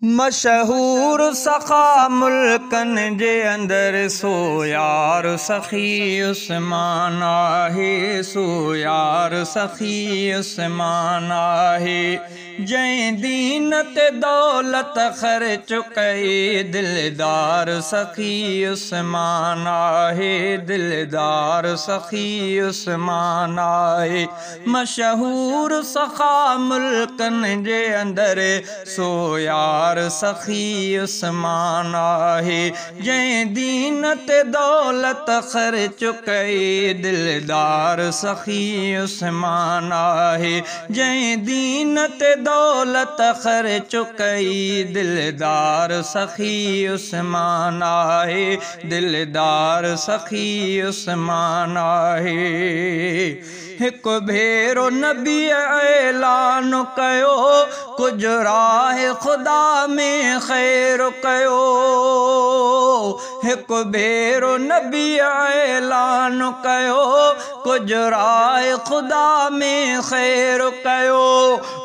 मशहूर सखा मुल्कन जे अंदर सो यार सखी उस्मान आहे, सो यार सखी उस्मान आहे। जै दीन ते दौलत ख़र्च कई दिलदार सखी उस्मान आहे, दिलदार सखी उस्मान आहे। मशहूर सखा मुल्कन जे अंदर सो यार सखी उस्मान आहे। जै दीन ते दौलत ख़र्च कई दिलदार सखी उस्मान आहे। जै दीन ते दौलत ख़र्च कई दिलदार सखी उस्मान आहे, दिलदार सखी उस्मान आहे। हिक भेरो नबी ऐलान कयो, कुछ राह खुदा में खैर कयो। हिक भेरो नबी ऐलान कयो, कुछ राह खुदा में खैर कयो।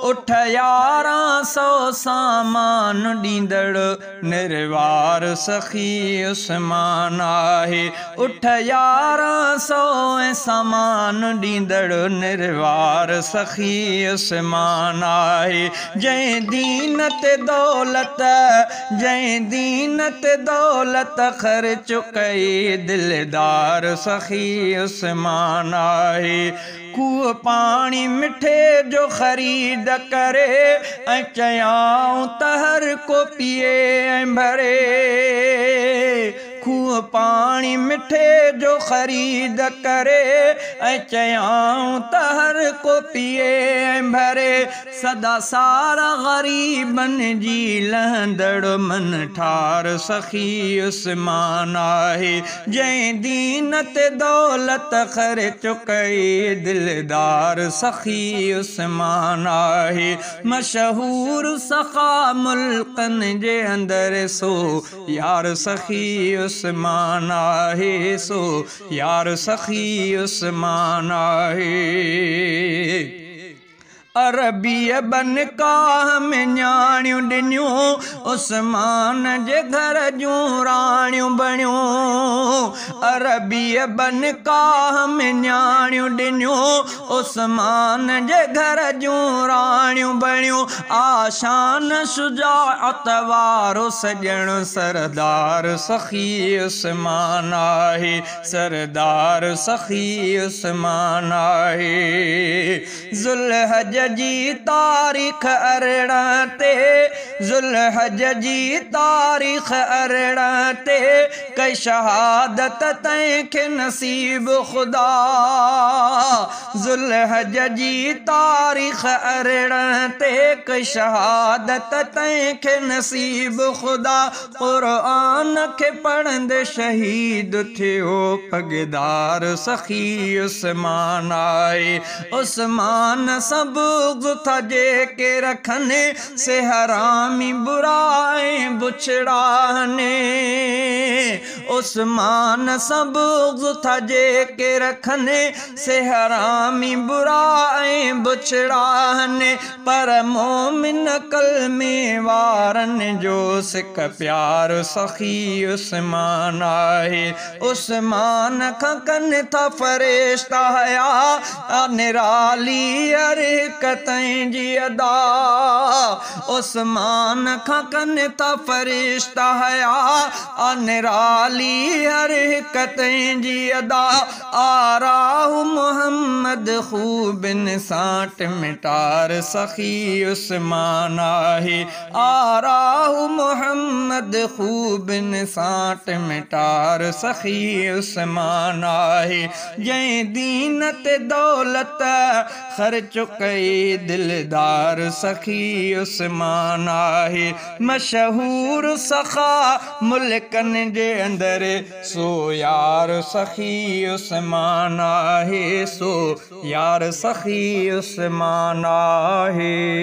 उठ 1100 सामान ॾींदड़ निर्वार सखी उस्मान आहे। उठ 1100 सामान ॾींदड़ निर्वार सखी उस्मान आहे। जै दीन ते दौलत, जै दीन ते दौलत ख़र्च कई दिलदार सखी उस्मान आहे। खूह पाणी मिठे जो ख़रीद करे ऐं चयाऊं त हर को पिए ऐं भरे। खूह पाणी मिठे जो ख़रीद करे ऐं चयाऊं त हर को पिए ऐं भरे। सदा सारा ग़रीबनि जी लहंदड़ मन ठार सखी उस्मान आहे। जै दीन ते दौलत ख़र्च कई दिलदार सखी उस्मान आहे। मशहूर सखा मुल्कन जे अंदर सो यार सखी उस्मान आहे, सो यार सखी उस्मान आहे। अरबीअ बनकाह में न्याणियूं ॾिनियूं, उस्मान जे घर जूं राणियूं बणियूं। अरबीअ बनकाह में न्याणियूं ॾिनियूं, उस्मान जे घर जूं राणियूं बणियूं। आशान शुजाअत वारो सॼण सरदार सखी उस्मान आहे, सरदार सखी उस्मान आहे। ज़ुल्हज जी तारीख़ 18 ते, ज़ुल्हज जी तारीख़ 18 ते कई शहादत तंहिंखे नसीब ख़ुदा। ज़ुल्हज जी तारीख़ 18 ते कई शहादत तंहिंखे नसीब ख़ुदा। क़ुरान खे पढ़ंदे शहीद थियो पगदार सखी उस्मान आहे। उस्मान सब था जेके रखने से हरामी बुराई बुछड़ाने। उस्मान सब था जेके रखने से हरामी बुराई बुछड़ाने। पर मोमिन कलमे वारन जो सिक प्यार सखी उस्मान आहे। उस्मान खां कन था फरिश्ता हया निराली हरकतें जी अदा। उस्मान खां कन था फरिश्ता हया निराली हरकतें जी अदा। आराहु मोहम्मद खूबिन साट मिटार सखी उस्मान आहे। आराहु मोहम्मद खूबिन साट मिटार सखी उस्मान आहे। जै दीन ते दौलत ख़र्च कई दिलदार सखी उस्मान आहे। मशहूर सखा मुल्कन जे अंदर सो यार सखी उस्मान आहे, सो यार सखी उस्मान आहे।